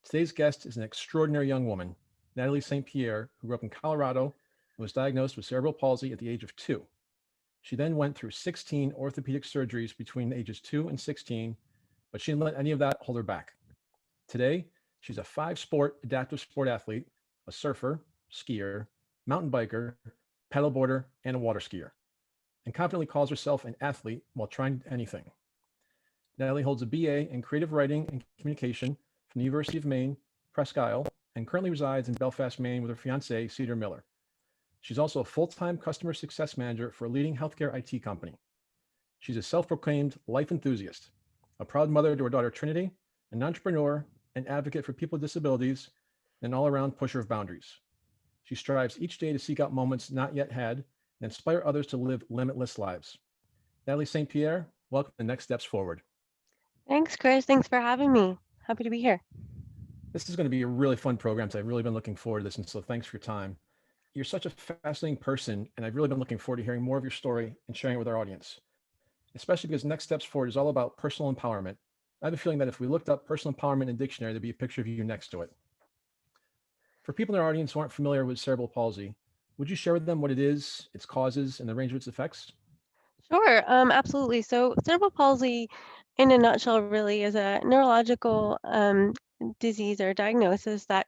Today's guest is an extraordinary young woman, Natalie St Pierre, who grew up in Colorado and was diagnosed with cerebral palsy at the age of 2. She then went through 16 orthopedic surgeries between ages 2 and 16, but she didn't let any of that hold her back. Today, she's a 5-sport adaptive sport athlete, a surfer, skier, mountain biker, paddleboarder, and a water skier, and confidently calls herself an athlete while trying anything. Natalie holds a BA in creative writing and communication from the University of Maine, Presque Isle, and currently resides in Belfast, Maine with her fiance, Cedar Miller. She's also a full-time customer success manager for a leading healthcare IT company. She's a self-proclaimed life enthusiast, a proud mother to her daughter Trinity, an entrepreneur, an advocate for people with disabilities, and an all-around pusher of boundaries. She strives each day to seek out moments not yet had and inspire others to live limitless lives. Natalie St Pierre, welcome to Next Steps Forward. Thanks, Chris. Thanks for having me. Happy to be here. This is going to be a really fun program. So I've really been looking forward to this, and so thanks for your time. You're such a fascinating person, and I've really been looking forward to hearing more of your story and sharing it with our audience, especially because Next Steps Forward is all about personal empowerment. I have a feeling that if we looked up personal empowerment in a dictionary, there'd be a picture of you next to it. For people in our audience who aren't familiar with cerebral palsy, would you share with them what it is, its causes, and the range of its effects? Sure, absolutely. So, cerebral palsy, in a nutshell, really is a neurological disease or diagnosis that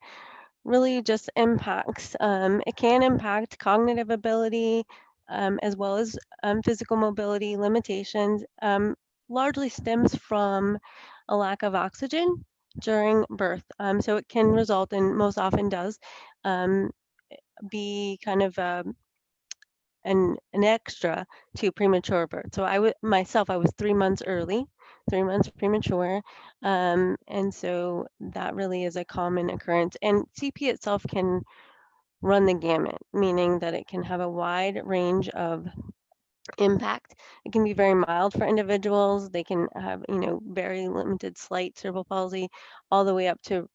really just impacts. It can impact cognitive ability as well as physical mobility limitations. Largely stems from a lack of oxygen during birth. So it can result in, most often does, um, be kind of an extra to premature birth. So I was 3 months early, 3 months premature, and so that really is a common occurrence. And CP itself can run the gamut, meaning that it can have a wide range of impact. It can be very mild for individuals. They can have, very limited, slight cerebral palsy, all the way up to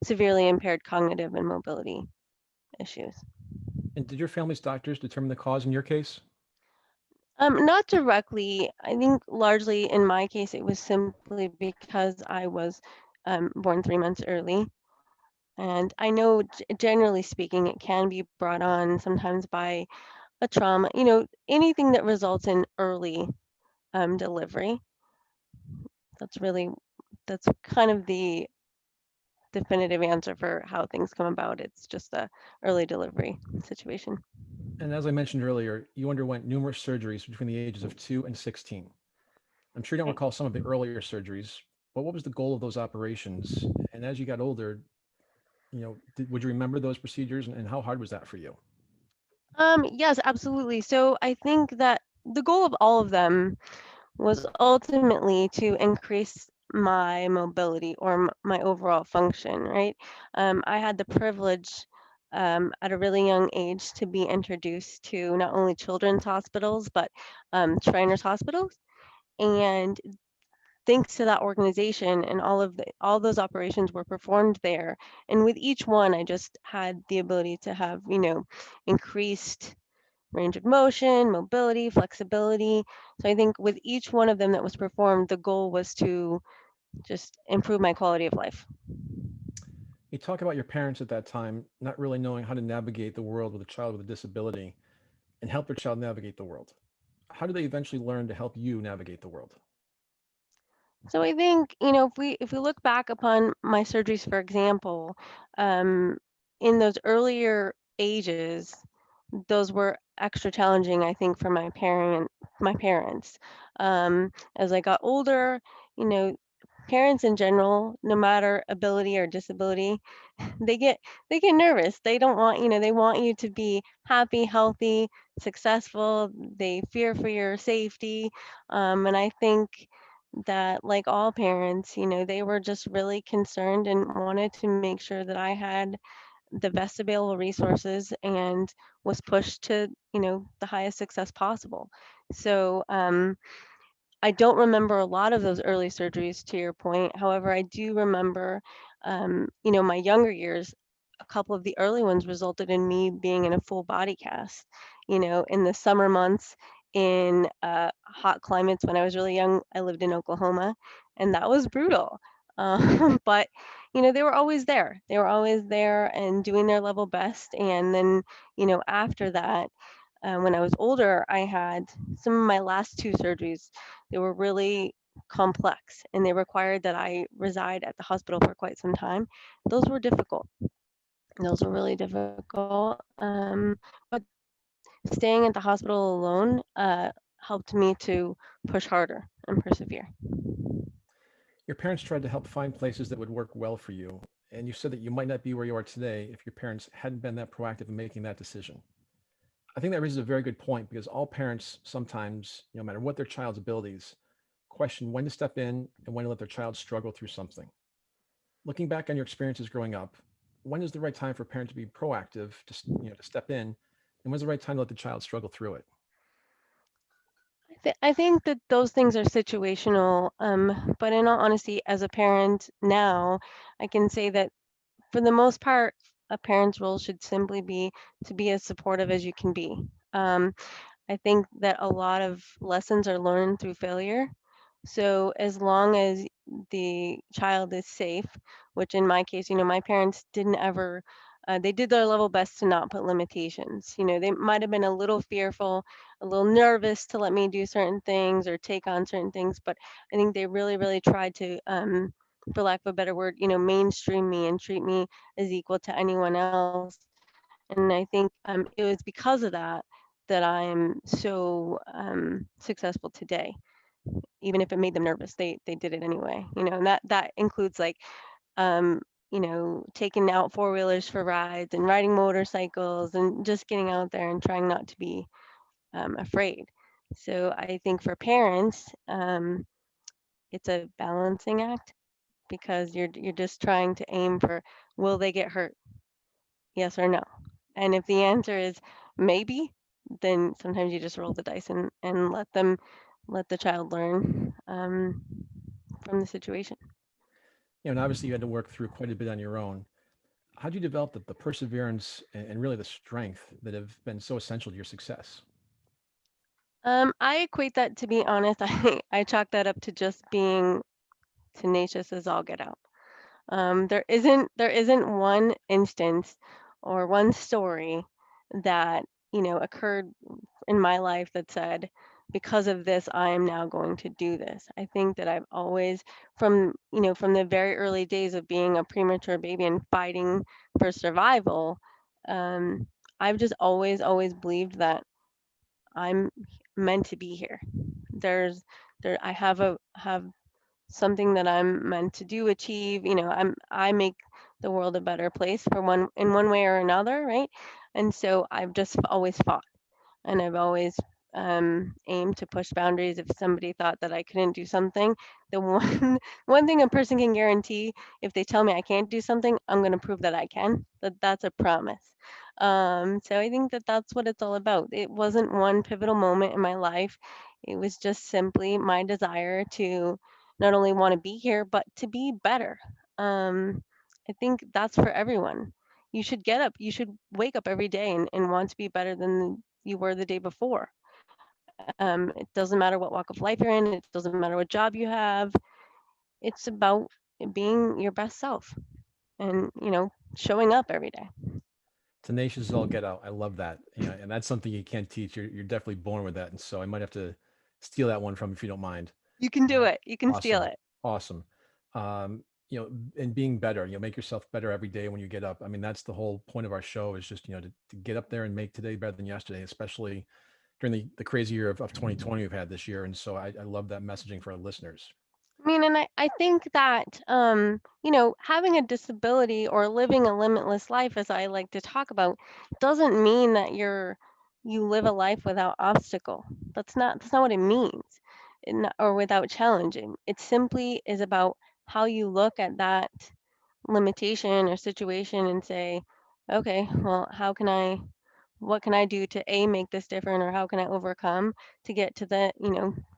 severely impaired cognitive and mobility issues. And did your family's doctors determine the cause in your case? Not directly. I think largely in my case, it was simply because I was born 3 months early. And I know, generally speaking, it can be brought on sometimes by a trauma, anything that results in early delivery. That's really, that's kind of the definitive answer for how things come about. It's just a early delivery situation. And as I mentioned earlier, you underwent numerous surgeries between the ages of 2 and 16. I'm sure you don't Right. recall some of the earlier surgeries, but what was the goal of those operations? And as you got older, would you remember those procedures, and how hard was that for you? Yes, absolutely. So I think that the goal of all of them was ultimately to increase my mobility or my overall function, right? I had the privilege at a really young age to be introduced to not only children's hospitals, but trainers' hospitals. And thanks to that organization and all those operations were performed there. And with each one, I just had the ability to have, increased range of motion, mobility, flexibility. So I think with each one of them that was performed, the goal was to just improve my quality of life. You talk about your parents at that time not really knowing how to navigate the world with a child with a disability and help their child navigate the world. How did they eventually learn to help you navigate the world? So I think, if we look back upon my surgeries, for example, um, in those earlier ages, those were extra challenging, I think, for my parents. As I got older, you know, parents in general, no matter ability or disability, they get they get nervous. They don't want, they want you to be happy, healthy, successful. They fear for your safety. And I think that, like all parents, they were just really concerned and wanted to make sure that I had the best available resources and was pushed to, the highest success possible. So I don't remember a lot of those early surgeries, to your point. However, I do remember, my younger years. A couple of the early ones resulted in me being in a full body cast. In the summer months, in hot climates when I was really young, I lived in Oklahoma, and that was brutal. But they were always there. They were always there and doing their level best. And then, after that, when I was older, I had some of my last two surgeries. They were really complex and they required that I reside at the hospital for quite some time. Those were difficult. Those were really difficult. But staying at the hospital alone helped me to push harder and persevere. Your parents tried to help find places that would work well for you, and you said that you might not be where you are today if your parents hadn't been that proactive in making that decision. I think that raises a very good point because all parents sometimes, no matter what their child's abilities, question when to step in and when to let their child struggle through something. Looking back on your experiences growing up, when is the right time for a parent to be proactive, to step in, and when's the right time to let the child struggle through it? I think that those things are situational. But in all honesty, as a parent now, I can say that for the most part, a parent's role should simply be to be as supportive as you can be. Um, I think that a lot of lessons are learned through failure. So as long as the child is safe, which in my case, my parents didn't ever, they did their level best to not put limitations. They might have been a little fearful, a little nervous to let me do certain things or take on certain things, but I think they really, really tried to, for lack of a better word, mainstream me and treat me as equal to anyone else. And I think it was because of that I am so successful today. Even if it made them nervous, they did it anyway. And that includes like taking out four-wheelers for rides and riding motorcycles and just getting out there and trying not to be afraid. So I think for parents, it's a balancing act because you're just trying to aim for, will they get hurt? Yes or no? And if the answer is maybe, then sometimes you just roll the dice and let the child learn from the situation. And obviously you had to work through quite a bit on your own. How do you develop the perseverance and really the strength that have been so essential to your success? I equate that, to be honest, I chalk that up to just being tenacious as all get out. There isn't one instance or one story that occurred in my life that said, because of this, I am now going to do this. I think that I've always, from the very early days of being a premature baby and fighting for survival, um, I've just always believed that I'm meant to be here. There's I have something that I'm meant to do, achieve. I make the world a better place for one way or another, right? And so I've just always fought, and I've always aimed to push boundaries. If somebody thought that I couldn't do something, the one one thing a person can guarantee, if they tell me I can't do something, I'm going to prove that I can. That's a promise. So I think that that's what it's all about. It wasn't one pivotal moment in my life. It was just simply my desire to not only want to be here, but to be better. I think that's for everyone. You should get up, you should wake up every day and want to be better than you were the day before. It doesn't matter what walk of life you're in, it doesn't matter what job you have. It's about being your best self and, showing up every day. Tenacious as all get out. I love that. And that's something you can't teach. You're definitely born with that. And so I might have to steal that one from you if you don't mind. You can do Uh, it. You can steal awesome. it. Awesome. Um, and being better, make yourself better every day when you get up. I mean, that's the whole point of our show is just, to get up there and make today better than yesterday, especially during the crazy year of 2020 we've had this year. And so I love that messaging for our listeners. I mean, and I think that, having a disability or living a limitless life, as I like to talk about, doesn't mean that you live a life without obstacle. That's not what it means, or without challenging. It simply is about how you look at that limitation or situation and say, okay, well, what can I do to make this different, or how can I overcome to get to the,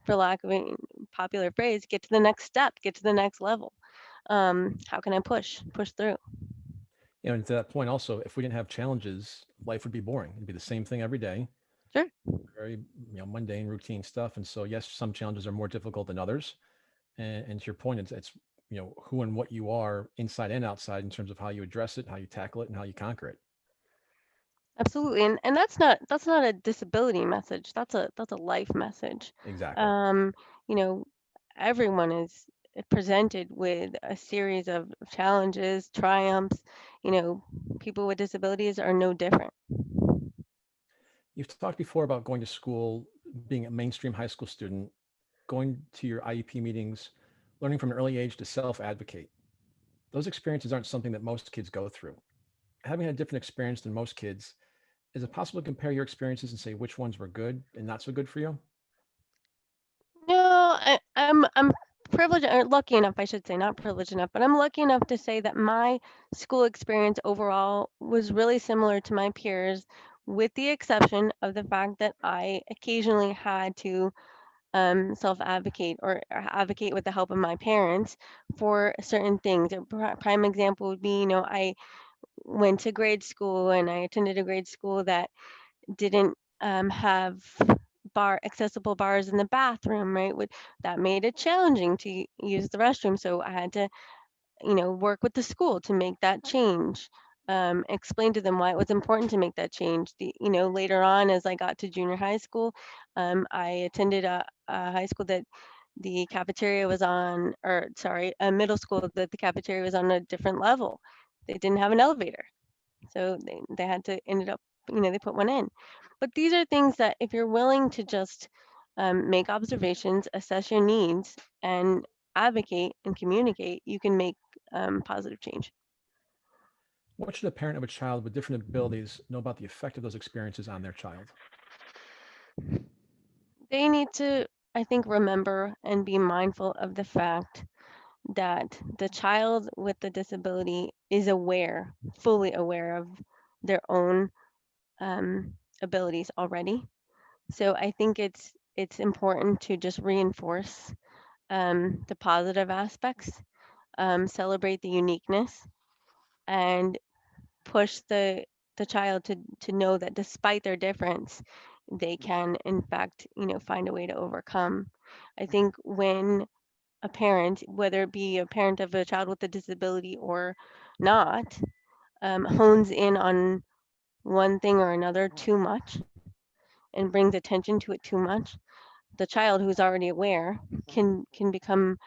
for lack of a popular phrase, get to the next step, get to the next level. How can I push through? And to that point also, if we didn't have challenges, life would be boring. It'd be the same thing every day, Sure. very, mundane, routine stuff. And so, yes, some challenges are more difficult than others. And to your point, it's who and what you are inside and outside in terms of how you address it, how you tackle it, and how you conquer it. Absolutely. And that's not a disability message. That's a life message. Exactly. Um, you know, everyone is presented with a series of challenges, triumphs. You know, people with disabilities are no different. You've talked before about going to school, being a mainstream high school student, going to your IEP meetings, learning from an early age to self advocate. Those experiences aren't something that most kids go through. Having a different experience than most kids, is it possible to compare your experiences and say which ones were good and not so good for you? No, I'm privileged or lucky enough, I should say, not privileged enough, but I'm lucky enough to say that my school experience overall was really similar to my peers, with the exception of the fact that I occasionally had to self-advocate or advocate with the help of my parents for certain things. A prime example would be, I went to grade school and I attended a grade school that didn't have accessible bars in the bathroom, right? That made it challenging to use the restroom. So I had to, work with the school to make that change. Explain to them why it was important to make that change. Later on, as I got to junior high school, I attended a high school that the cafeteria was on, or sorry, a middle school that the cafeteria was on a different level. They didn't have an elevator. So they had to ended up, they put one in. But these are things that if you're willing to just make observations, assess your needs, and advocate and communicate, you can make positive change. What should a parent of a child with different abilities know about the effect of those experiences on their child? They need to, I think, remember and be mindful of the fact that the child with the disability is aware, fully aware of their own abilities already. So I think it's important to just reinforce the positive aspects, celebrate the uniqueness, and push the child to know that despite their difference, they can in fact, find a way to overcome. I think when a parent, whether it be a parent of a child with a disability or not, hones in on one thing or another too much and brings attention to it too much, the child who's already aware can become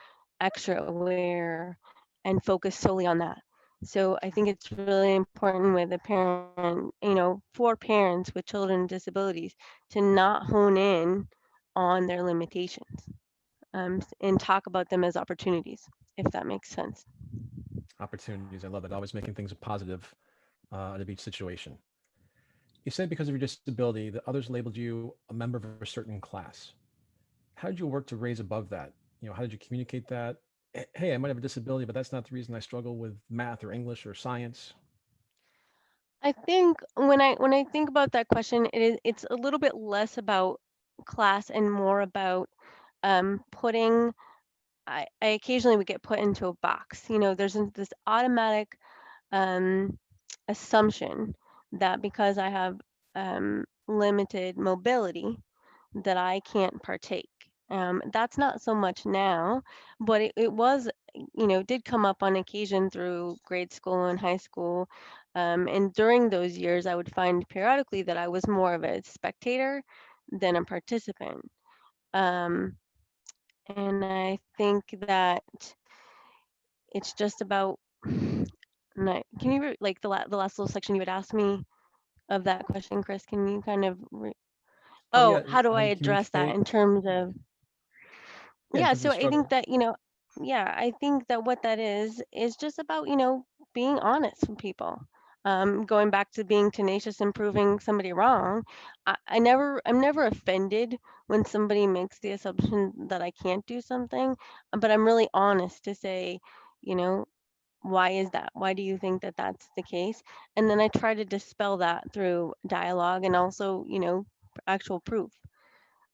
extra aware and focus solely on that. So I think it's really important with a parent, for parents with children with disabilities, to not hone in on their limitations, and talk about them as opportunities, if that makes sense. Opportunities. I love it. Always making things a positive out of each situation. You said because of your disability that others labeled you a member of a certain class. How did you work to raise above that? How did you communicate that? Hey, I might have a disability, but that's not the reason I struggle with math or English or science. I think when I think about that question, it's a little bit less about class and more about putting. I occasionally would get put into a box. There's this automatic um, assumption that because I have limited mobility, that I can't partake. That's not so much now, but it was, did come up on occasion through grade school and high school. And during those years, I would find periodically that I was more of a spectator than a participant. Um, and I think that it's just about, can you, like the last little section you had asked me of that question, Chris, can you kind of, Oh yeah, oh, how do how I do you address that communicate? in terms of. Yeah, in Yeah, terms of the so I think struggle. that, yeah, I think that what that is just about, being honest with people. Going back to being tenacious and proving somebody wrong. I'm never offended when somebody makes the assumption that I can't do something, but I'm really honest to say, you know, why is that? Why do you think that that's the case? And then I try to dispel that through dialogue and also, actual proof.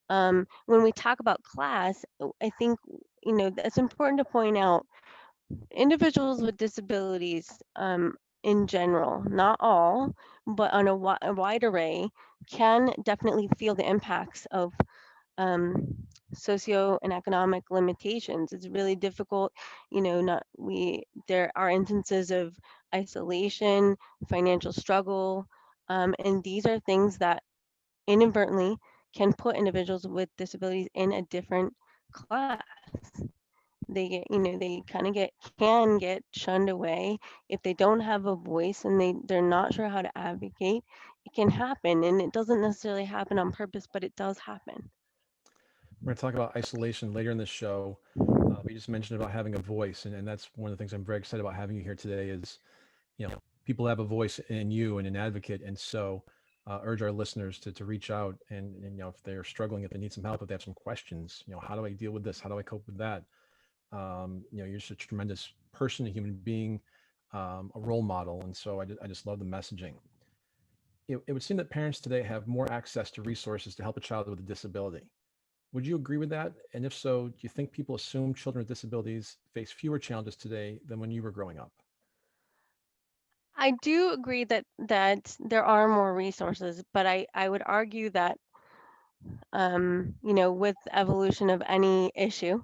When we talk about class, I think, it's important to point out individuals with disabilities, in general, not all, but on a wide array, can definitely feel the impacts of um, socio and economic limitations. It's really difficult, not we there are instances of isolation, financial struggle, and these are things that inadvertently can put individuals with disabilities in a different class. They get, they kind of get shunned away if they don't have a voice and they're not sure how to advocate. It can happen, and it doesn't necessarily happen on purpose, but it does happen. We're going to talk about isolation later in this show. We just mentioned about having a voice, and that's one of the things I'm very excited about having you here today is, people have a voice in you and an advocate. And so urge our listeners to reach out and, if they're struggling, if they need some help, if they have some questions, how do I deal with this? How do I cope with that? You're just a tremendous person, a human being, a role model. And so I just love the messaging. It would seem that parents today have more access to resources to help a child with a disability. Would you agree with that? And if so, do you think people assume children with disabilities face fewer challenges today than when you were growing up? I do agree that there are more resources, but I would argue that with evolution of any issue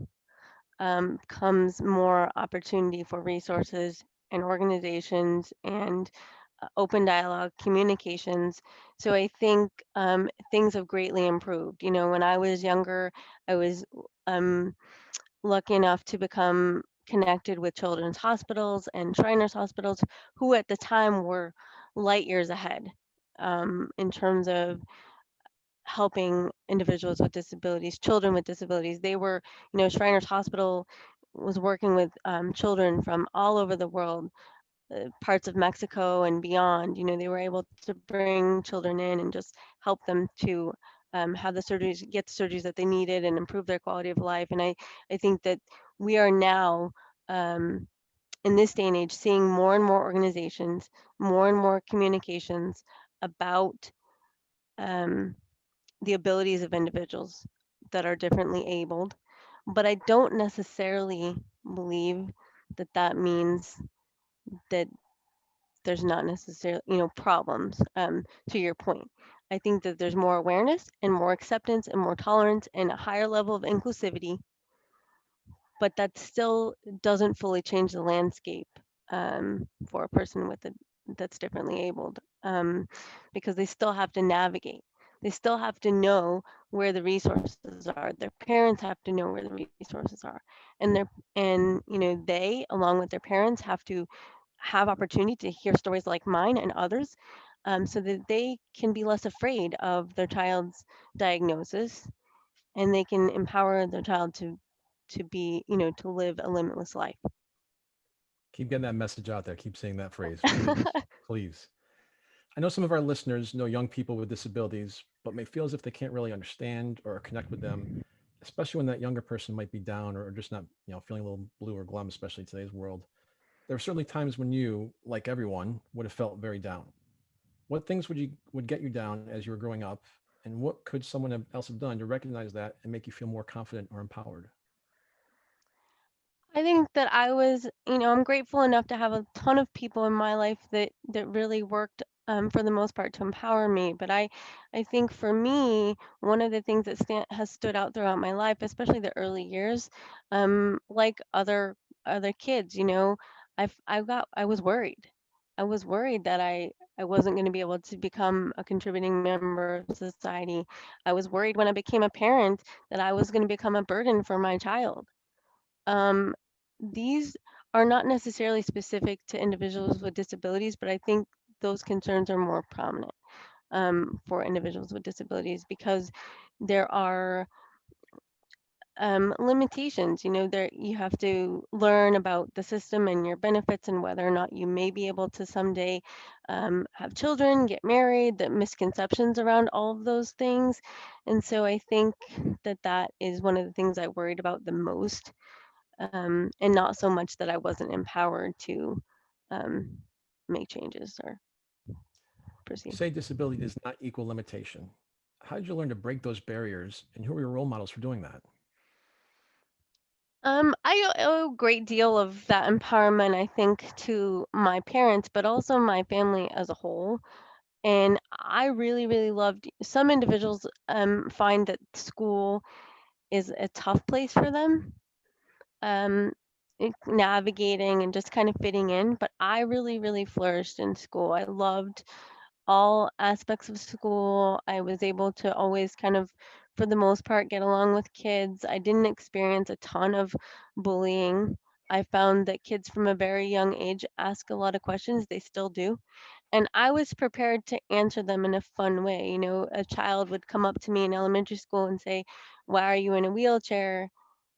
comes more opportunity for resources and organizations and open dialogue, communications. So I think things have greatly improved. When I was younger, I was um, lucky enough to become connected with children's hospitals and Shriners hospitals, who at the time were light years ahead in terms of helping individuals with disabilities, children with disabilities. They were, Shriners Hospital was working with children from all over the world, parts of Mexico and beyond. They were able to bring children in and just help them to have the surgeries, get the surgeries that they needed, and improve their quality of life. And I think that we are now, in this day and age, seeing more and more organizations, more and more communications about um, the abilities of individuals that are differently abled. But I don't necessarily believe that that means that there's not necessarily, problems. To your point, I think that there's more awareness and more acceptance and more tolerance and a higher level of inclusivity, but that still doesn't fully change the landscape for a person that's differently abled, because they still have to navigate. They still have to know where the resources are. Their parents have to know where the resources are, and they, along with their parents, have to have opportunity to hear stories like mine and others, so that they can be less afraid of their child's diagnosis, and they can empower their child to be, to live a limitless life. Keep getting that message out there. Keep saying that phrase, please, please. I know some of our listeners know young people with disabilities, but may feel as if they can't really understand or connect with them, especially when that younger person might be down or just not, feeling a little blue or glum, especially in today's world. There are certainly times when you, like everyone, would have felt very down. What things would get you down as you were growing up, and what could someone else have done to recognize that and make you feel more confident or empowered? I think that I'm grateful enough to have a ton of people in my life that really worked, for the most part, to empower me. But I think for me, one of the things that has stood out throughout my life, especially the early years, like other kids, I was worried. I was worried that I wasn't going to be able to become a contributing member of society. I was worried when I became a parent that I was going to become a burden for my child. um, these are not necessarily specific to individuals with disabilities, but I think those concerns are more prominent for individuals with disabilities because there are limitations. There you have to learn about the system and your benefits and whether or not you may be able to someday have children, get married, the misconceptions around all of those things. And so I think that that is one of the things I worried about the most, and not so much that I wasn't empowered to um, make changes or You proceed. say disability does not equal limitation. How did you learn to break those barriers, and who are your role models for doing that? I owe a great deal of that empowerment, I think, to my parents, but also my family as a whole. And I really, really loved, some individuals find that school is a tough place for them, um, navigating and just kind of fitting in. But I really, really flourished in school. I loved all aspects of school. I was able to always kind of, for the most part, get along with kids. I didn't experience a ton of bullying. I found that kids from a very young age ask a lot of questions. They still do. And I was prepared to answer them in a fun way. You know, a child would come up to me in elementary school and say, "Why are you in a wheelchair?"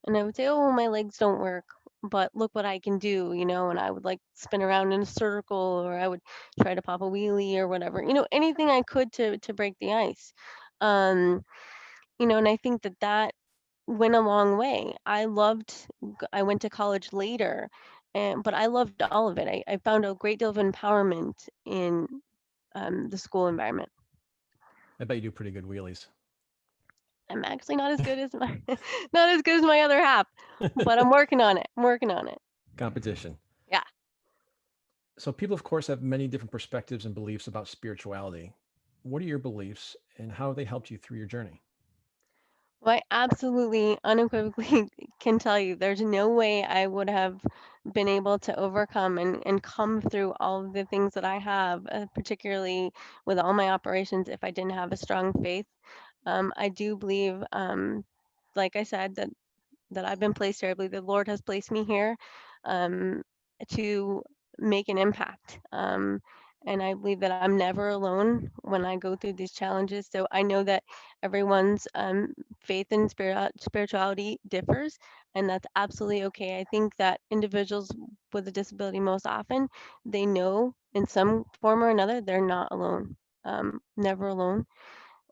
And I would say, "Oh, my legs don't work, but look what I can do," you know, and I would like spin around in a circle, or I would try to pop a wheelie or whatever, you know, anything I could to break the ice. Um, you know, and I think that that went a long way. I went to college later, and but I loved all of it. I found a great deal of empowerment in the school environment. I bet you do pretty good wheelies. I'm actually not as good as my not as good as my other half, but I'm working on it. I'm working on it. Competition. Yeah. So, people, of course, have many different perspectives and beliefs about spirituality. What are your beliefs and how have they helped you through your journey? Well, I absolutely, unequivocally can tell you there's no way I would have been able to overcome and come through all of the things that I have, particularly with all my operations, if I didn't have a strong faith. I do believe, like I said, that I've been placed here. I believe the Lord has placed me here um, to make an impact. And I believe that I'm never alone when I go through these challenges. So I know that everyone's faith and spirituality differs, and that's absolutely okay. I think that individuals with a disability, most often, they know in some form or another they're not alone, never alone.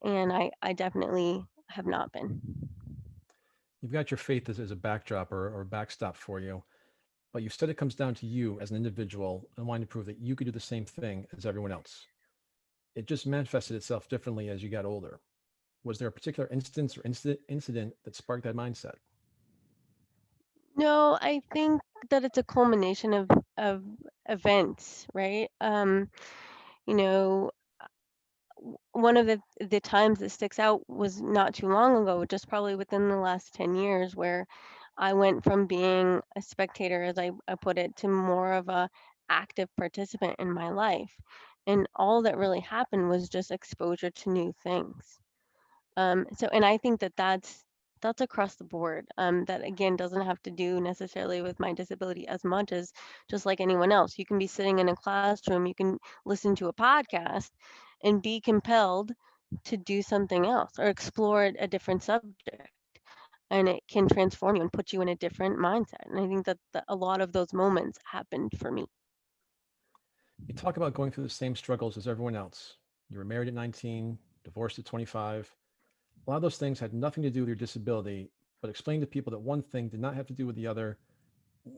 And I definitely have not been. You've got your faith as a backdrop or backstop for you, but you said it comes down to you as an individual and wanting to prove that you could do the same thing as everyone else. It just manifested itself differently as you got older. Was there a particular instance or incident that sparked that mindset? No, I think that it's a culmination of events, right? You know, one of the times that sticks out was not too long ago, just probably within the last 10 years, where I went from being a spectator, as I put it, to more of a active participant in my life. And all that really happened was just exposure to new things. And I think that that's across the board. That again doesn't have to do necessarily with my disability as much as just like anyone else. You can be sitting in a classroom, you can listen to a podcast and be compelled to do something else or explore a different subject. And it can transform you and put you in a different mindset. And I think that a lot of those moments happened for me. You talk about going through the same struggles as everyone else. You were married at 19, divorced at 25. A lot of those things had nothing to do with your disability, but explain to people that one thing did not have to do with the other.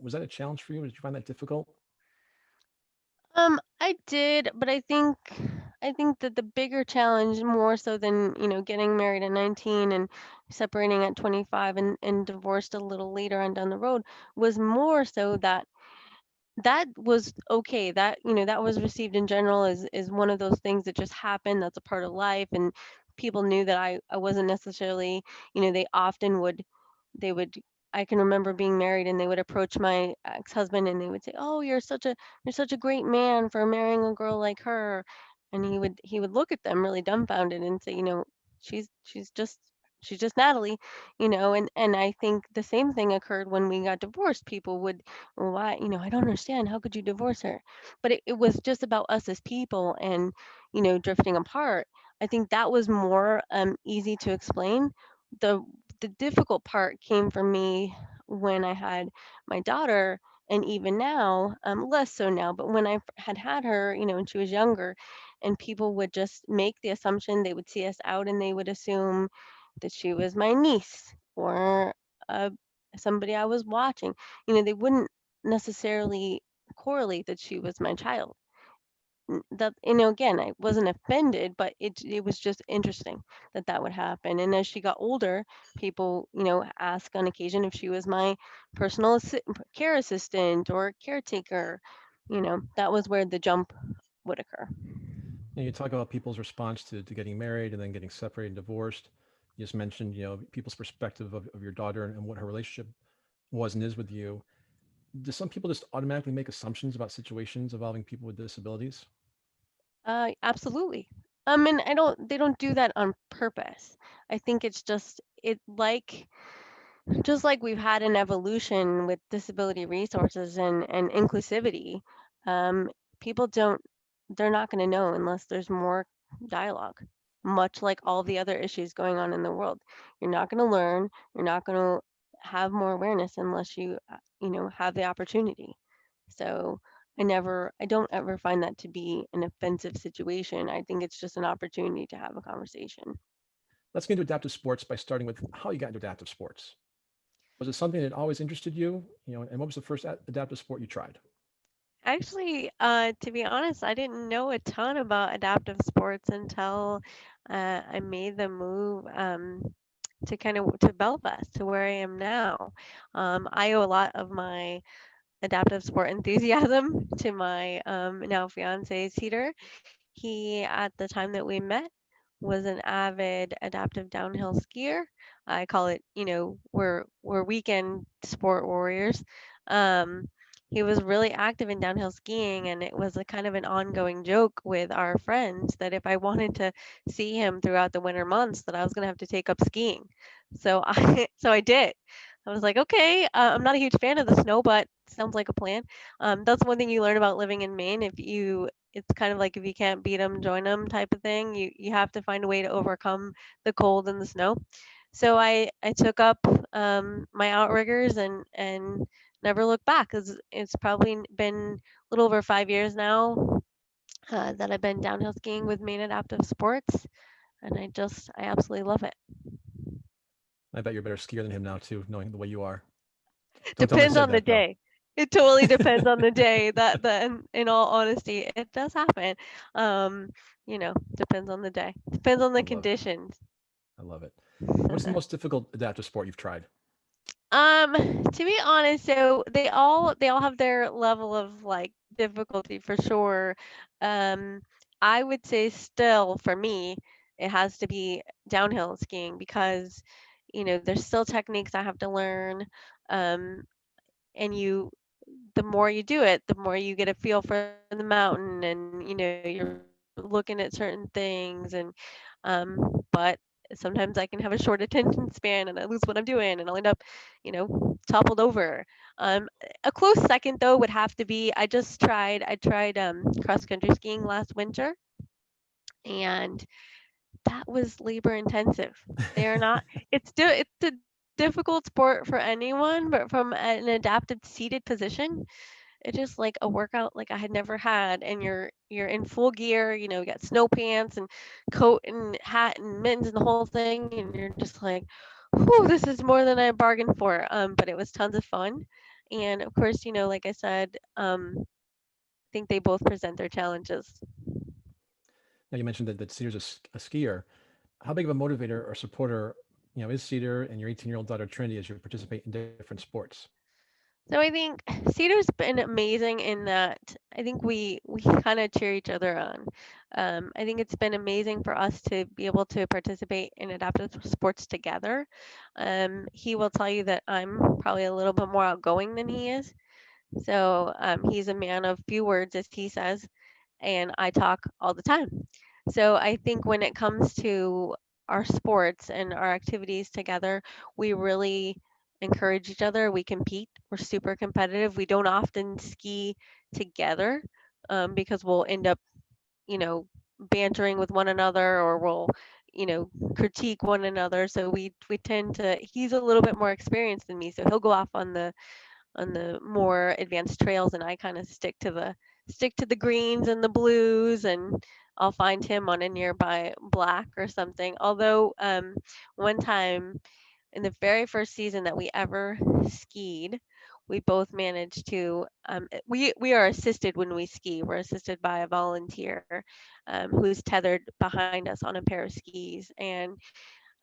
Was that a challenge for you? Did you find that difficult? I did, but I think that the bigger challenge, more so than, you know, getting married at 19 and separating at 25 and divorced a little later on down the road, was more so that that was okay. That, you know, that was received in general as one of those things that just happen. That's a part of life. And people knew that I wasn't necessarily, you know, they often would they would I can remember being married and they would approach my ex-husband and they would say, "Oh, you're such a great man for marrying a girl like her." And he would look at them really dumbfounded and say, you know, she's just she's just Natalie, you know, and I think the same thing occurred when we got divorced. People would, "Well, why, you know, I don't understand. How could you divorce her?" But it was just about us as people and, you know, drifting apart. I think that was more easy to explain. The the difficult part came for me when I had my daughter, and even now, less so now, but when I had her, you know, when she was younger, and people would just make the assumption, they would see us out and they would assume that she was my niece or uh, somebody I was watching. You know, they wouldn't necessarily correlate that she was my child. That, you know, again, I wasn't offended, but it was just interesting that that would happen. And as she got older, people, you know, ask on occasion if she was my personal care assistant or caretaker. You know, that was where the jump would occur. You talk about people's response to getting married and then getting separated and divorced. You just mentioned, people's perspective of your daughter and what her relationship was and is with you. Do some people just automatically make assumptions about situations involving people with disabilities? Absolutely. And they don't do that on purpose. I think it's just like we've had an evolution with disability resources and inclusivity. Um, people don't, they're not going to know unless there's more dialogue, much like all the other issues going on in the world. You're not going to learn, you're not going to have more awareness unless you have the opportunity. So I don't ever find that to be an offensive situation. I think it's just an opportunity to have a conversation. Let's get into adaptive sports by starting with how you got into adaptive sports. Was it something that always interested you? And what was the first adaptive sport you tried? Actually, to be honest, I didn't know a ton about adaptive sports until I made the move to kind of to Belfast, to where I am now. I owe a lot of my adaptive sport enthusiasm to my now fiance Cedar. He, at the time that we met, was an avid adaptive downhill skier. I call it, we're weekend sport warriors. Um, he was really active in downhill skiing, and it was a kind of an ongoing joke with our friends that if I wanted to see him throughout the winter months, that I was going to have to take up skiing. So I did. I was like, okay, I'm not a huge fan of the snow, but sounds like a plan. That's one thing you learn about living in Maine. It's kind of like if you can't beat them, join them type of thing. You have to find a way to overcome the cold and the snow. So I took up my outriggers and never looked back. It's probably been a little over 5 years now that I've been downhill skiing with Maine Adaptive Sports, and I absolutely love it. I bet you're a better skier than him now, too, knowing the way you are. Don't tell him I Depends said on the that, though. day. It totally depends on the day. In all honesty, it does happen. Um, depends on the day. Depends on I the love it. conditions. I love it. What's the most difficult adaptive sport you've tried? To be honest, so they all have their level of like difficulty for sure. Um, I would say still for me, it has to be downhill skiing because, there's still techniques I have to learn. Um, and the more you do it, the more you get a feel for the mountain, and you're looking at certain things, but sometimes I can have a short attention span and I lose what I'm doing and I'll end up, toppled over. A close second though would have to be I tried cross country skiing last winter, and that was labor intensive. They are not it's a difficult sport for anyone, but from an adapted seated position, it's just like a workout like I had never had. And you're in full gear, you got snow pants and coat and hat and mittens and the whole thing, and you're just like, whew, this is more than I bargained for. But it was tons of fun. And of course, like I said, I think they both present their challenges. Now, you mentioned that Cedar's a skier. How big of a motivator or supporter, is Cedar and your 18-year-old daughter Trinity as you participate in different sports? So I think Cedar's been amazing in that I think we kind of cheer each other on. I think it's been amazing for us to be able to participate in adaptive sports together. He will tell you that I'm probably a little bit more outgoing than he is. So he's a man of few words, as he says, and I talk all the time. So I think when it comes to our sports and our activities together, we really encourage each other. We compete. We're super competitive. We don't often ski together because we'll end up, you know, bantering with one another, or we'll, critique one another. So we tend to. He's a little bit more experienced than me, so he'll go off on the more advanced trails, and I kind of stick to the greens and the blues, and I'll find him on a nearby black or something. Although one time in the very first season that we ever skied, we both managed to we are assisted when we ski. We're assisted by a volunteer who's tethered behind us on a pair of skis, and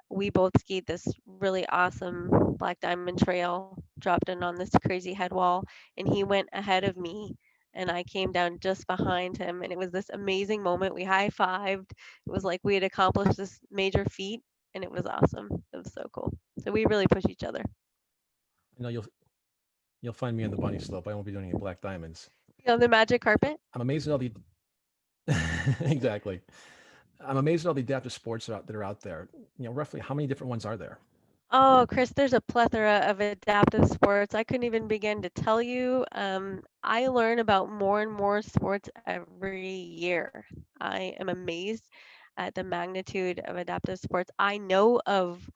we both skied this really awesome Black Diamond Trail, dropped in on this crazy head wall, and he went ahead of me and I came down just behind him, and it was this amazing moment. We high-fived. It was like we had accomplished this major feat, and it was awesome. It was so cool. So we really push each other. I know you'll find me on the bunny slope. I won't be doing any black diamonds. You know, the magic carpet. I'm amazed at all the exactly. I'm amazed at all the adaptive sports that are out there. Roughly how many different ones are there? Oh, Chris, there's a plethora of adaptive sports. I couldn't even begin to tell you. I learn about more and more sports every year. I am amazed at the magnitude of adaptive sports. I know of,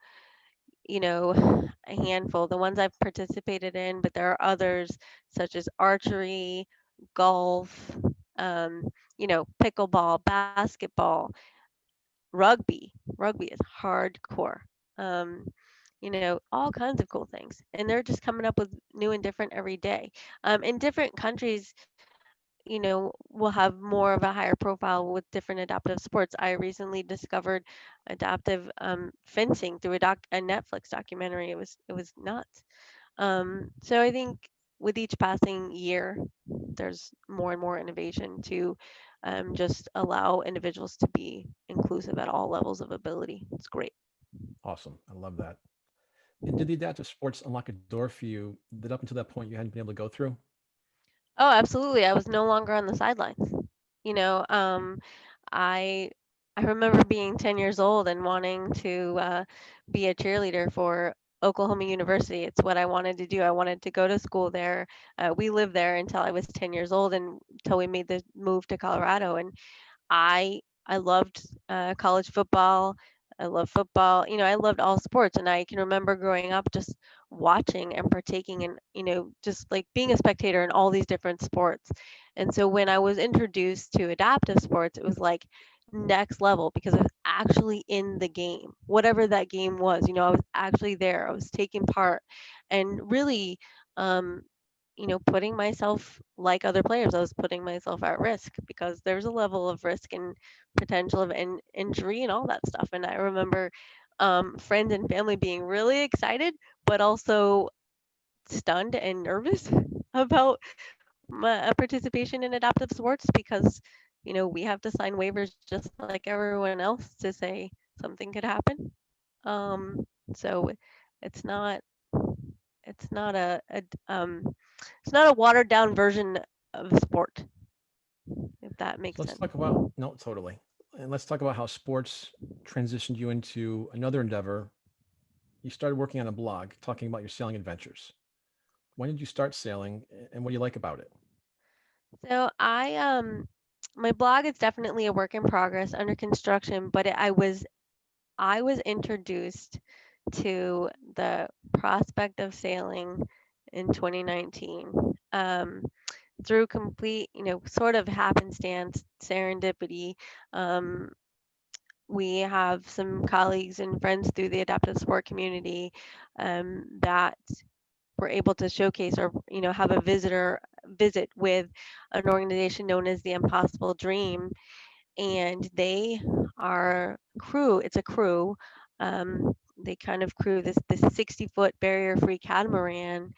a handful, the ones I've participated in, but there are others such as archery, golf, pickleball, basketball, rugby. Rugby is hardcore. Um, all kinds of cool things. And they're just coming up with new and different every day. In different countries, will have more of a higher profile with different adaptive sports. I recently discovered adaptive fencing through a Netflix documentary. It was nuts. So I think with each passing year, there's more and more innovation to just allow individuals to be inclusive at all levels of ability. It's great. Awesome. I love that. And did the adaptive sports unlock a door for you that up until that point you hadn't been able to go through? Oh, absolutely. I was no longer on the sidelines. You know, I I remember being 10 years old and wanting to be a cheerleader for Oklahoma University. It's what I wanted to do. I wanted to go to school there. We lived there until I was 10 years old and until we made the move to Colorado. And I loved college football. I love football. I loved all sports, and I can remember growing up just watching and partaking in, just like being a spectator in all these different sports. And so when I was introduced to adaptive sports, it was like next level because I was actually in the game, whatever that game was. I was actually there. I was taking part, and really, um, putting myself like other players, I was putting myself at risk because there's a level of risk and potential of injury and all that stuff. And I remember friends and family being really excited, but also stunned and nervous about my participation in adaptive sports because, we have to sign waivers just like everyone else to say something could happen. Um, so it's not it's not it's not a watered down version of sport, if that So makes let's sense. talk about no, totally. And let's talk about how sports transitioned you into another endeavor. You started working on a blog talking about your sailing adventures. When did you start sailing and what do you like about it? So my blog is definitely a work in progress under construction, but I was introduced to the prospect of sailing in 2019 through complete, sort of happenstance, serendipity. Um, we have some colleagues and friends through the adaptive sport community that were able to showcase or have a visit with an organization known as the Impossible Dream, and they are crew. It's a crew. They kind of crew this 60-foot barrier free catamaran,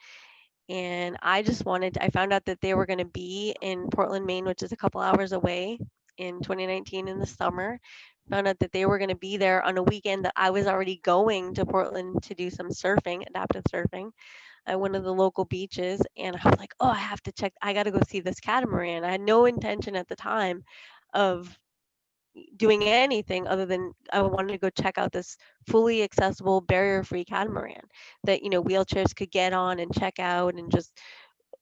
and I found out that they were going to be in Portland, Maine, which is a couple hours away, in 2019 in the summer. Found out that they were going to be there on a weekend that I was already going to Portland to do some surfing, adaptive surfing, at one of the local beaches. And I was like, oh, I got to go see this catamaran. I had no intention at the time of doing anything other than I wanted to go check out this fully accessible barrier free catamaran that, wheelchairs could get on and check out and just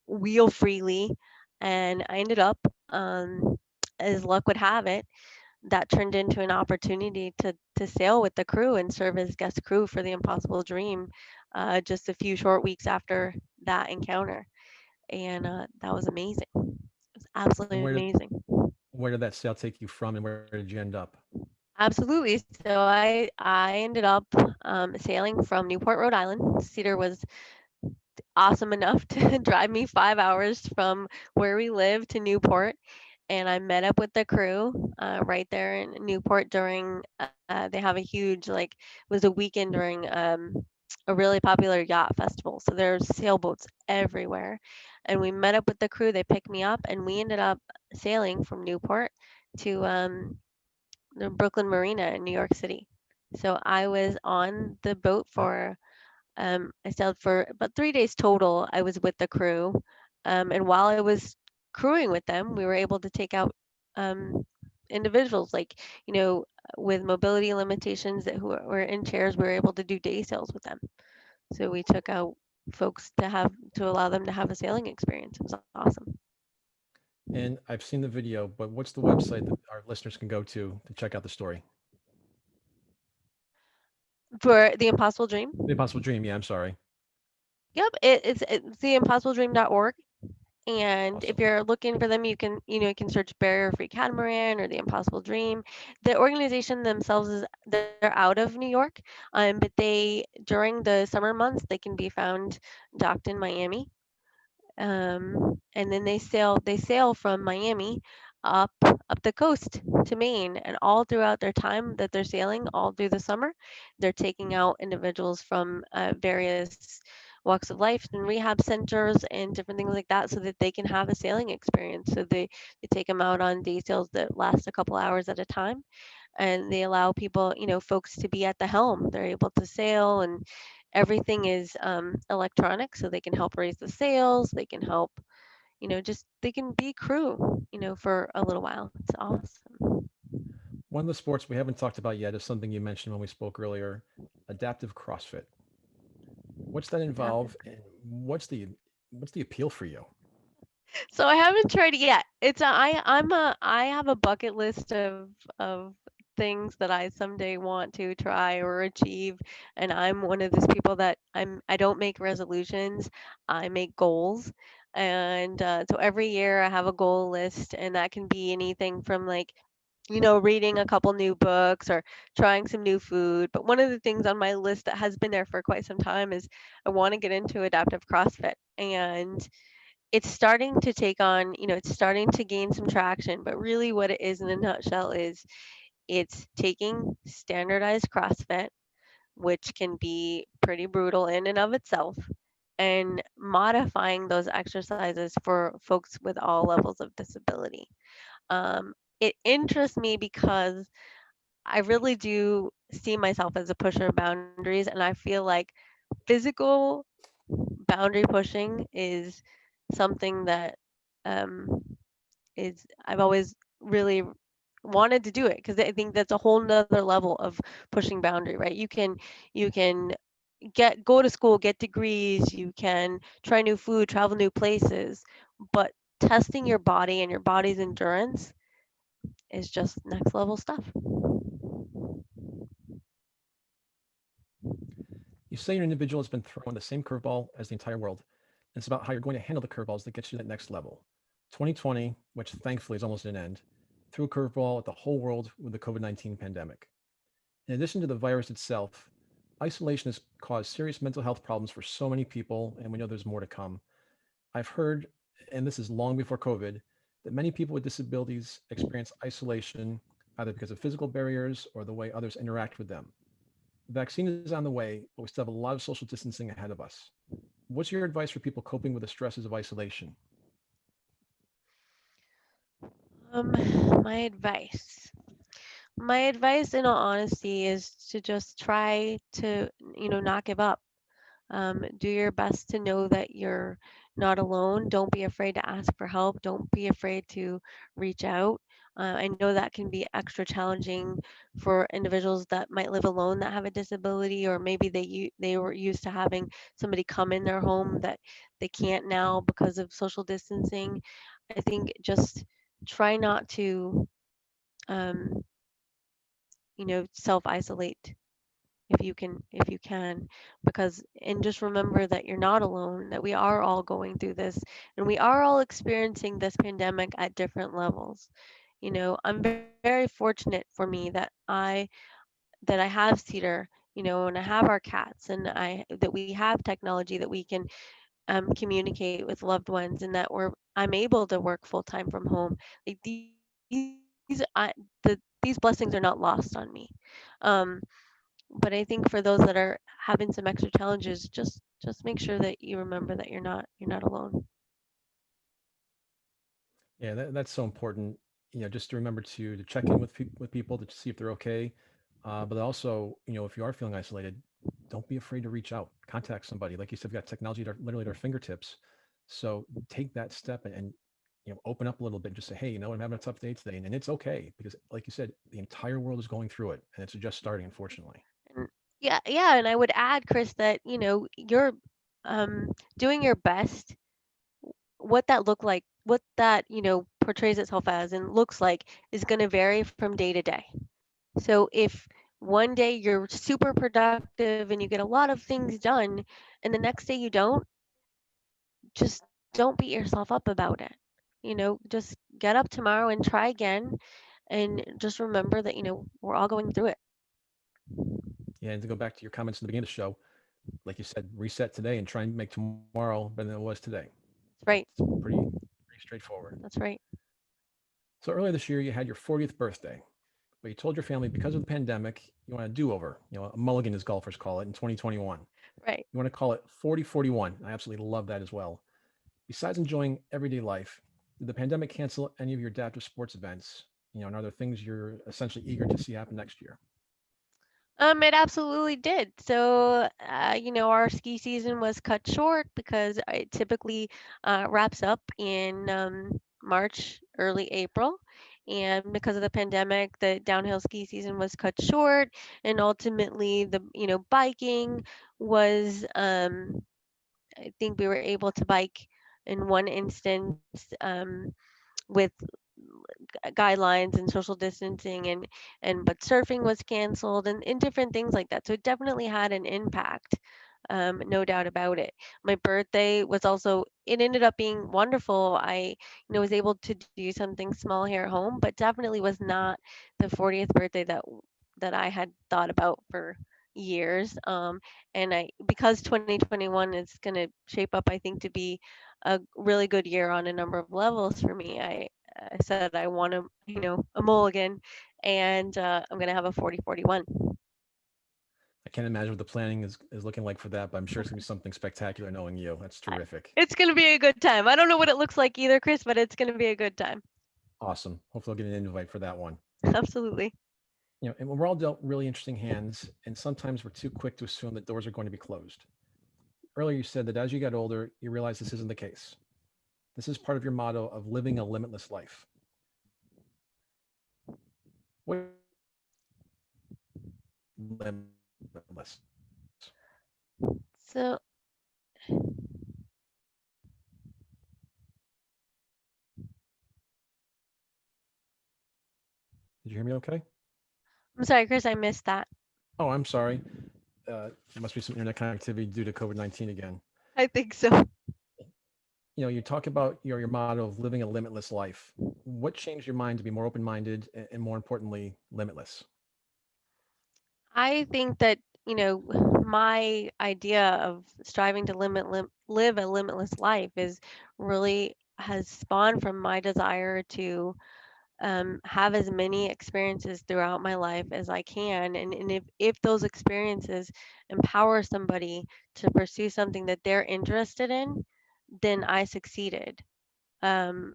wheel freely. And I ended up, as luck would have it, that turned into an opportunity to sail with the crew and serve as guest crew for the Impossible Dream just a few short weeks after that encounter. And that was amazing. It was And absolutely amazing. where did that sail take you from and where did you end up? Absolutely. So I ended up sailing from Newport, Rhode Island. Cedar was awesome enough to drive me 5 hours from where we live to Newport. And I met up with the crew right there in Newport during, they have a huge, like, it was a weekend during a really popular yacht festival. So there's sailboats everywhere. And we met up with the crew. They picked me up, and we ended up sailing from Newport to the Brooklyn Marina in New York City. So I was on the boat Yep. for I sailed for about 3 days total. I was with the crew, and while I was crewing with them, we were able to take out um, individuals like with mobility limitations that who were in chairs. We were able to do day sails with them. So we took out folks to allow them to have a sailing experience. It was awesome. And I've seen the video, but what's the website that our listeners can go to check out the story? For the Impossible Dream. The Impossible Dream. Yeah, I'm sorry. Yep, it's theimpossibledream.org. And if Awesome. you're looking for them, you can search Barrier Free Catamaran or the Impossible Dream. The organization themselves they're out of New York, but they during the summer months they can be found docked in Miami. And then they sail from Miami up the coast to Maine, and all throughout their time that they're sailing, all through the summer, they're taking out individuals from various walks of life and rehab centers and different things like that, so that they can have a sailing experience. So they take them out on day sails that last a couple hours at a time, and they allow people, folks to be at the helm. They're able to sail, and everything is electronic, so they can help raise the sails. They can help, just they can be crew, for a little while. It's awesome. One of the sports we haven't talked about yet is something you mentioned when we spoke earlier, adaptive CrossFit. What's that Adaptive. involve, and what's the appeal for you? So I haven't tried it yet. I have a bucket list of things that I someday want to try or achieve, and I'm one of those people that I don't make resolutions, I make goals. And so every year I have a goal list, and that can be anything from like reading a couple new books or trying some new food. But one of the things on my list that has been there for quite some time is I want to get into adaptive CrossFit. And it's starting to take on, it's starting to gain some traction, but really what it is in a nutshell is it's taking standardized CrossFit, which can be pretty brutal in and of itself, and modifying those exercises for folks with all levels of disability. It interests me because I really do see myself as a pusher of boundaries, and I feel like physical boundary pushing is something that um, is I've always really wanted to do it, because I think that's a whole nother level of pushing boundary, right? You can go to school, get degrees, you can try new food, travel new places, but testing your body and your body's endurance is just next level stuff. You say your individual has been thrown the same curveball as the entire world, and it's about how you're going to handle the curveballs that gets you to that next level. 2020, which thankfully is almost at an end, threw a curveball at the whole world with the COVID-19 pandemic. In addition to the virus itself, isolation has caused serious mental health problems for so many people, and we know there's more to come. I've heard, and this is long before COVID, that many people with disabilities experience isolation either because of physical barriers or the way others interact with them. The vaccine is on the way, but we still have a lot of social distancing ahead of us. What's your advice for people coping with the stresses of isolation? Um, my advice. My advice, in all honesty, is to just try to, not give up. Do your best to know that you're not alone. Don't be afraid to ask for help. Don't be afraid to reach out. I know that can be extra challenging for individuals that might live alone that have a disability, or maybe they were used to having somebody come in their home that they can't now because of social distancing. I think just try not to, um, self isolate if you can, because and just remember that you're not alone, that we are all going through this, and we are all experiencing this pandemic at different levels. I'm very fortunate for me that I have Cedar, and I have our cats, and I that we have technology that we can communicate with loved ones, and that I'm able to work full time from home. Like these blessings are not lost on me. Um, But I think for those that are having some extra challenges, just make sure that you remember that you're not alone. Yeah, that's so important. Just to remember to check in with people to see if they're okay. But also, if you are feeling isolated, don't be afraid to reach out, contact somebody. Like you said, we've got technology literally at our fingertips. So take that step and open up a little bit. And just say, hey, I'm having a tough day today, and it's okay because, like you said, the entire world is going through it, and it's just starting, unfortunately. And yeah, yeah, and I would add, Chris, that you're doing your best. What that look like, what that portrays itself as and looks like is going to vary from day to day. So if one day you're super productive and you get a lot of things done, and the next day you don't, just don't beat yourself up about it. Just get up tomorrow and try again, and just remember that we're all going through it. Yeah, and to go back to your comments in the beginning of the show, like you said, reset today and try and make tomorrow better than it was today. That's right. It's pretty straightforward. That's right. So earlier this year, you had your 40th birthday, but you told your family because of the pandemic, you want a do-over, a mulligan as golfers call it in 2021. Right. You want to call it 40-41. I absolutely love that as well. Besides enjoying everyday life, did the pandemic cancel any of your adaptive sports events? And are there things you're essentially eager to see happen next year? It absolutely did. So, our ski season was cut short because it typically wraps up in March, early April. And because of the pandemic, the downhill ski season was cut short. And ultimately, biking was, I think we were able to bike in one instance with guidelines and social distancing, and but surfing was canceled, and different things like that. So it definitely had an impact, no doubt about it. My birthday was also, it ended up being wonderful. I was able to do something small here at home, but definitely was not the 40th birthday that I had thought about for years. And I because 2021 is going to shape up, I think, to be a really good year on a number of levels for me. I said I want a mulligan, and I'm gonna have a 40-41. I can't imagine what the planning is looking like for that, but I'm sure it's going to be something spectacular knowing you. That's terrific. It's gonna be a good time. I don't know what it looks like either, Chris, but it's gonna be a good time. Awesome. Hopefully, I'll get an invite for that one. Absolutely. And we're all dealt really interesting hands, and sometimes we're too quick to assume that doors are going to be closed. Earlier, you said that as you got older, you realized this isn't the case. This is part of your motto of living a limitless life. What limitless? So Did you hear me okay? I'm sorry, Chris, I missed that. Oh, I'm sorry. There must be some internet connectivity due to COVID-19 again. I think so. You talk about your motto of living a limitless life. What changed your mind to be more open-minded and more importantly, limitless? I think that, my idea of striving to live a limitless life is really has spawned from my desire to have as many experiences throughout my life as I can. And if those experiences empower somebody to pursue something that they're interested in, then I succeeded. Um,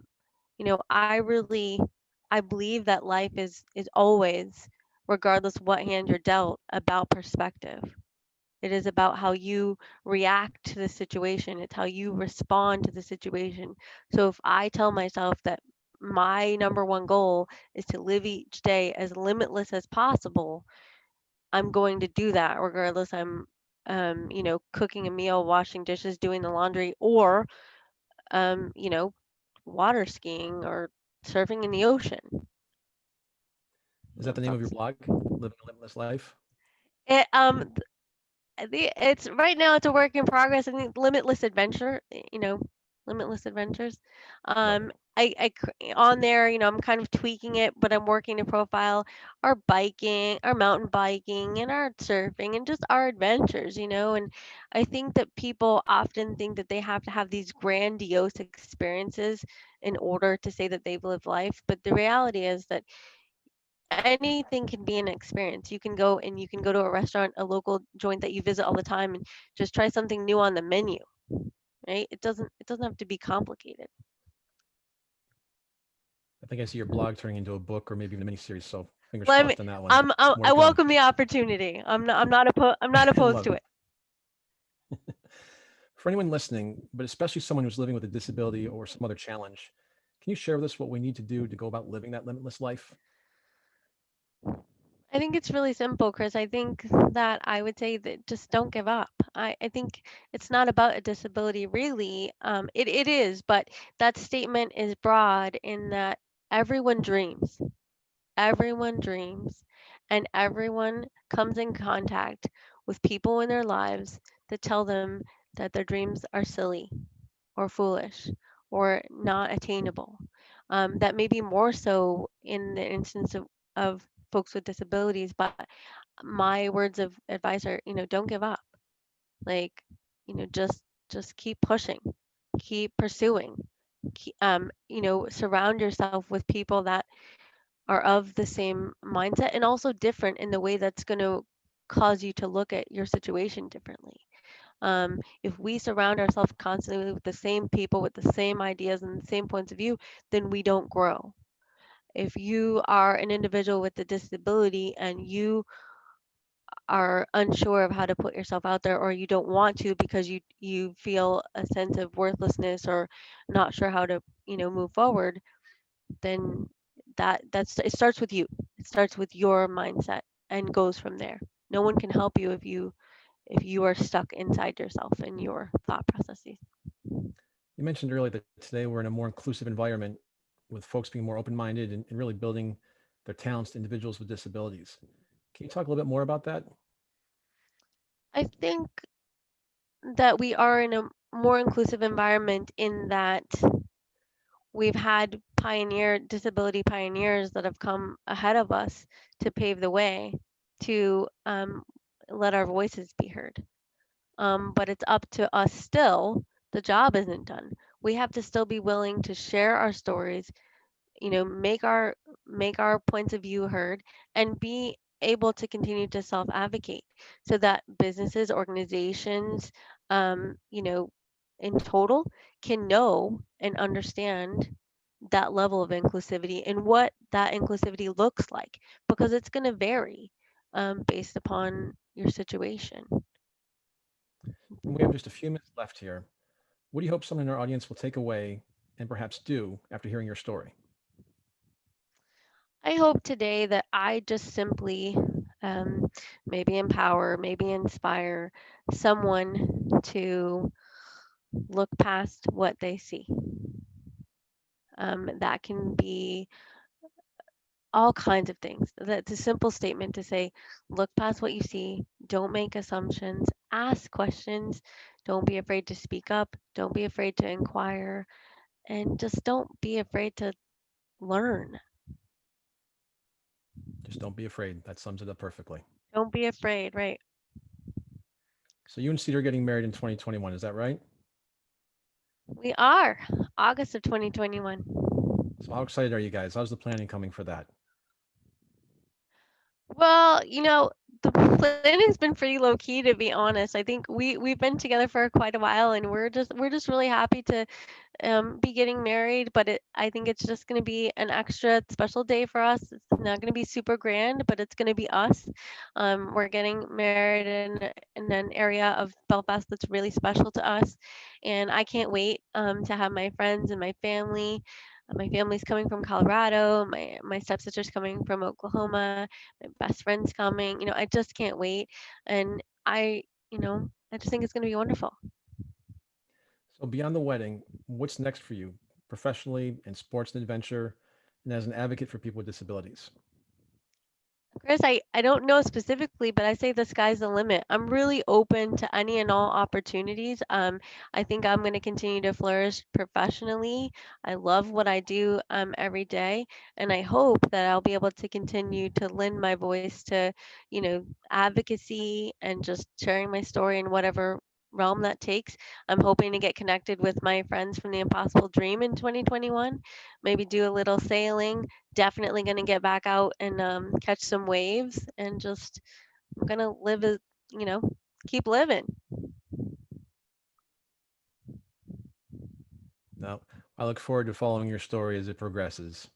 I believe that life is always, regardless what hand you're dealt, about perspective. It is about how you react to the situation. It's how you respond to the situation. So if I tell myself that my number one goal is to live each day as limitless as possible, I'm going to do that regardless I'm cooking a meal, washing dishes, doing the laundry, or um, you know, water skiing or surfing in the ocean. Is that the name of your That's blog, Living a Limitless Life? it. It's right now it's a work in progress. I think Limitless Adventure, Limitless Adventures. Love it. On there, I'm kind of tweaking it, but I'm working to profile our biking, our mountain biking, and our surfing, and just our adventures. And I think that people often think that they have to have these grandiose experiences in order to say that they've lived life, but the reality is that anything can be an experience. You can go and you can go to a restaurant, a local joint that you visit all the time, and just try something new on the menu, right? It doesn't have to be complicated. I think I see your blog turning into a book or maybe even a mini series. So fingers Let me. crossed on that one. More I to come. welcome the opportunity. I'm not I opposed love to it. it. For anyone listening, but especially someone who's living with a disability or some other challenge, can you share with us what we need to do to go about living that limitless life? I think it's really simple, Chris. I think that I would say that just don't give up. I think it's not about a disability, really. It is, but that statement is broad in that everyone dreams. Everyone dreams, and everyone comes in contact with people in their lives that tell them that their dreams are silly or foolish or not attainable. That may be more so in the instance of folks with disabilities, but my words of advice are, don't give up. Like, just keep pushing, keep pursuing. Surround yourself with people that are of the same mindset and also different in the way that's going to cause you to look at your situation differently. If we surround ourselves constantly with the same people with the same ideas and the same points of view, then we don't grow. If you are an individual with a disability and you are unsure of how to put yourself out there, or you don't want to because you feel a sense of worthlessness or not sure how to move forward, then that's it starts with you. It starts with your mindset and goes from there. No one can help you if you are stuck inside yourself and your thought processes. You mentioned earlier that today we're in a more inclusive environment with folks being more open minded and really building their talents to individuals with disabilities. Can you talk a little bit more about that? I think that we are in a more inclusive environment in that we've had disability pioneers that have come ahead of us to pave the way to let our voices be heard. But it's up to us still. The job isn't done. We have to still be willing to share our stories, make our points of view heard, and be able to continue to self advocate so that businesses, organizations, you know, in total can know and understand that level of inclusivity and what that inclusivity looks like, because it's going to vary based upon your situation. And we have just a few minutes left here. What do you hope someone in our audience will take away and perhaps do after hearing your story? I hope today that I just simply maybe empower, maybe inspire someone to look past what they see. That can be all kinds of things. That's a simple statement to say, look past what you see, don't make assumptions, ask questions, don't be afraid to speak up, don't be afraid to inquire, and just don't be afraid to learn. Just don't be afraid. That sums it up perfectly. Don't be afraid, right? So you and Cedar are getting married in 2021, is that right? We are August of 2021. So how excited are you guys? How's the planning coming for that? Well, the planning's been pretty low key, to be honest. I think we've been together for quite a while, and we're just really happy to be getting married. But I think it's just going to be an extra special day for us. It's not going to be super grand, but it's going to be us. We're getting married in an area of Belfast that's really special to us, and I can't wait to have my friends and my family. My family's coming from Colorado. My stepsister's coming from Oklahoma. My best friend's coming. I just can't wait, and I just think it's going to be wonderful. So beyond the wedding, what's next for you professionally in sports and adventure and as an advocate for people with disabilities? Chris, I don't know specifically, but I say the sky's the limit. I'm really open to any and all opportunities. I think I'm going to continue to flourish professionally. I love what I do every day, and I hope that I'll be able to continue to lend my voice to, advocacy and just sharing my story in whatever realm that takes. I'm hoping to get connected with my friends from the Impossible Dream in 2021, maybe do a little sailing. Definitely going to get back out and catch some waves, and just I'm going to live as, you know, keep living. Now, I look forward to following your story as it progresses.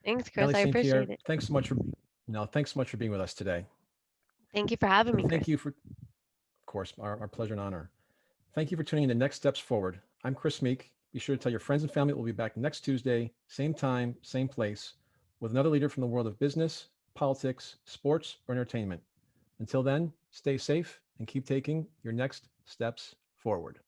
Thanks, Chris. Natalie I St appreciate Pierre, it. thanks so much for thanks so much for being with us today. Thank you for having And me, Chris. thank you for, of course, our pleasure and honor. Thank you for tuning in to Next Steps Forward. I'm Chris Meek. Be sure to tell your friends and family that we'll be back next Tuesday, same time, same place, with another leader from the world of business, politics, sports, or entertainment. Until then, stay safe and keep taking your next steps forward.